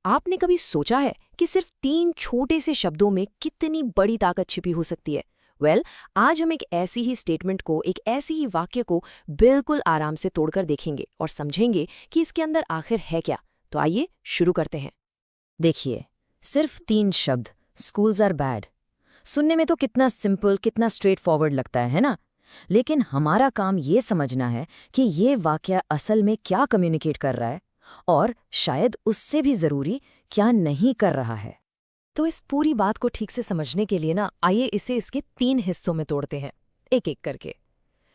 आपने कभी सोचा है कि सिर्फ 3 छोटे से शब्दों में कितनी बड़ी ताकत छिपी हो सकती है? आज हम एक ऐसी ही स्टेटमेंट को, एक ऐसी ही वाक्य को बिल्कुल आराम से तोड़कर देखेंगे और समझेंगे कि इसके अंदर आखिर है क्या। तो आइए शुरू करते हैं। देखिए, सिर्फ 3 शब्द, स्कूल्स आर बैड। सुनने में तो कितना सिंपल, कितना स्ट्रेट फॉरवर्ड लगता है ना? लेकिन हमारा काम ये समझना है कि ये वाक्य असल में क्या कम्युनिकेट कर रहा है और शायद उससे भी ज़रूरी क्या नहीं कर रहा है। तो इस पूरी बात को ठीक से समझने के लिए आइए इसे इसके 3 हिस्सों में तोड़ते हैं, एक एक करके।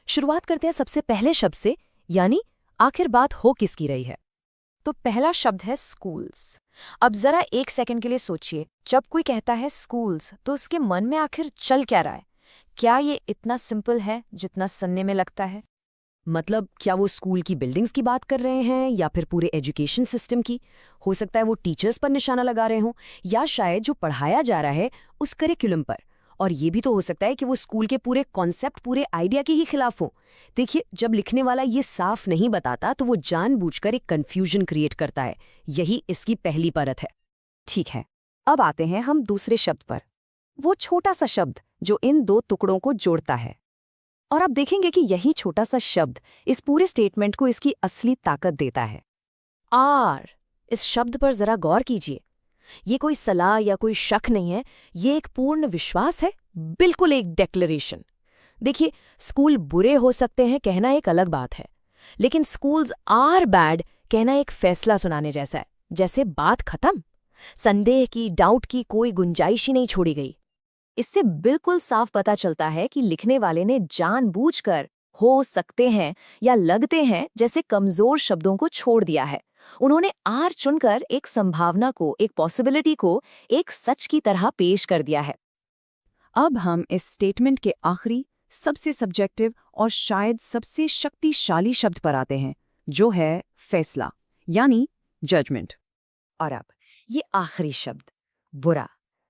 शुरुआत करते हैं सबसे पहले शब्द से, यानी आखिर बात हो किसकी रही है। तो पहला शब्द है स्कूल्स। अब जरा एक सेकंड के लिए सोचिए, जब कोई कहता है स्कूल्स तो उसके मन में आखिर चल क्या रहा है? क्या ये इतना सिंपल है जितना सुनने में लगता है? मतलब क्या वो स्कूल की बिल्डिंग्स की बात कर रहे हैं या फिर पूरे एजुकेशन सिस्टम की? हो सकता है वो टीचर्स पर निशाना लगा रहे हों, या शायद जो पढ़ाया जा रहा है उस करिकुलम पर। और ये भी तो हो सकता है कि वो स्कूल के पूरे कॉन्सेप्ट, पूरे आइडिया के ही खिलाफ हो। देखिए, जब लिखने वाला ये साफ नहीं बताता तो वो जानबूझकर एक कन्फ्यूजन क्रिएट करता है। यही इसकी पहली परत है। ठीक है, अब आते हैं हम दूसरे शब्द पर, वो छोटा सा शब्द जो इन 2 टुकड़ों को जोड़ता है। और आप देखेंगे कि यही छोटा सा शब्द इस पूरे स्टेटमेंट को इसकी असली ताकत देता है। आर। इस शब्द पर जरा गौर कीजिए। ये कोई सलाह या कोई शक नहीं है, ये एक पूर्ण विश्वास है, बिल्कुल एक डेक्लेरेशन। देखिए, स्कूल बुरे हो सकते हैं कहना एक अलग बात है, लेकिन स्कूल्स आर बैड कहना एक फैसला सुनाने जैसा है। जैसे बात खत्म, संदेह की, डाउट की कोई गुंजाइश ही नहीं छोड़ी गई। इससे बिल्कुल साफ पता चलता है कि लिखने वाले ने जानबूझकर हो सकते हैं या लगते हैं जैसे कमजोर शब्दों को छोड़ दिया है। उन्होंने आर चुनकर एक संभावना को, एक पॉसिबिलिटी को एक सच की तरह पेश कर दिया है। अब हम इस स्टेटमेंट के आखिरी, सबसे सब्जेक्टिव और शायद सबसे शक्तिशाली शब्द पर आते हैं, जो है फैसला, यानी जजमेंट। और अब ये आखिरी शब्द, बुरा।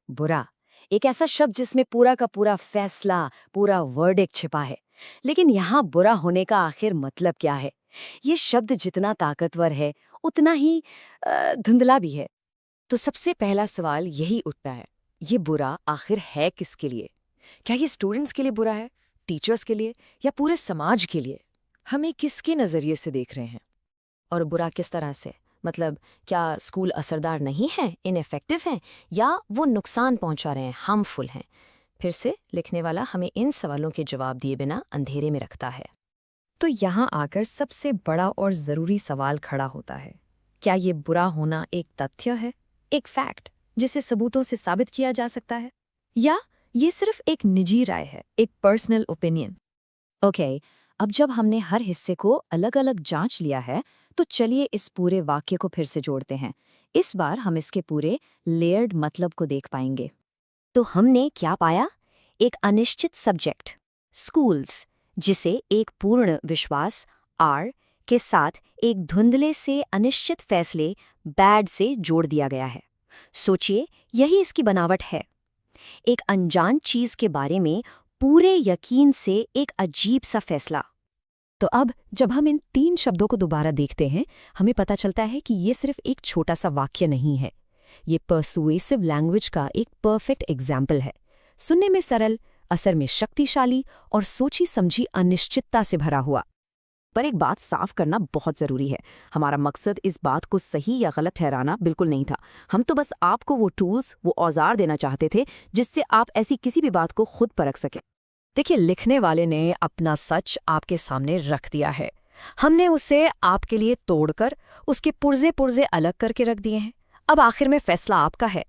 बुरा एक ऐसा शब्द जिसमें पूरा का पूरा फैसला, पूरा वर्डिक्ट छिपा है। लेकिन यहाँ बुरा होने का आखिर मतलब क्या है? ये शब्द जितना ताकतवर है उतना ही धुंधला भी है। तो सबसे पहला सवाल यही उठता है, ये बुरा आखिर है किसके लिए? क्या ये स्टूडेंट्स के लिए बुरा है, टीचर्स के लिए, या पूरे समाज के लिए? हमें किसके नज़रिए से देख रहे हैं? और बुरा किस तरह से? मतलब क्या स्कूल असरदार नहीं है, इनइफेक्टिव हैं, या वो नुकसान पहुंचा रहे हैं, हार्मफुल हैं? फिर से लिखने वाला हमें इन सवालों के जवाब दिए बिना अंधेरे में रखता है। तो यहाँ आकर सबसे बड़ा और ज़रूरी सवाल खड़ा होता है, क्या ये बुरा होना एक तथ्य है, एक फैक्ट जिसे सबूतों से साबित किया जा सकता है, या ये सिर्फ एक निजी राय है, एक पर्सनल ओपिनियन? ओके, अब जब हमने हर हिस्से को अलग अलग जांच लिया है, तो चलिए इस पूरे वाक्य को फिर से जोड़ते हैं। इस बार हम इसके पूरे लेयर्ड मतलब को देख पाएंगे। तो हमने क्या पाया? एक अनिश्चित सब्जेक्ट, स्कूल्स, जिसे एक पूर्ण विश्वास, आर, के साथ एक धुंधले से अनिश्चित फैसले, बैड, से जोड़ दिया गया है। सोचिए, यही इसकी बनावट है। एक अनजान चीज के बारे में पूरे यकीन से एक अजीब सा फैसला। तो अब जब हम इन 3 शब्दों को दोबारा देखते हैं, हमें पता चलता है कि ये सिर्फ एक छोटा सा वाक्य नहीं है। ये पर्सुएसिव लैंग्वेज का एक परफेक्ट एग्जाम्पल है। सुनने में सरल, असर में शक्तिशाली और सोची समझी अनिश्चितता से भरा हुआ। पर एक बात साफ करना बहुत जरूरी है, हमारा मकसद इस बात को सही या गलत ठहराना बिल्कुल नहीं था। हम तो बस आपको वो टूल्स, वो औजार देना चाहते थे जिससे आप ऐसी किसी भी बात को खुद परख सकें। देखिए, लिखने वाले ने अपना सच आपके सामने रख दिया है। हमने उसे आपके लिए तोड़कर उसके पुर्जे पुर्जे अलग करके रख दिए हैं। अब आखिर में फैसला आपका है।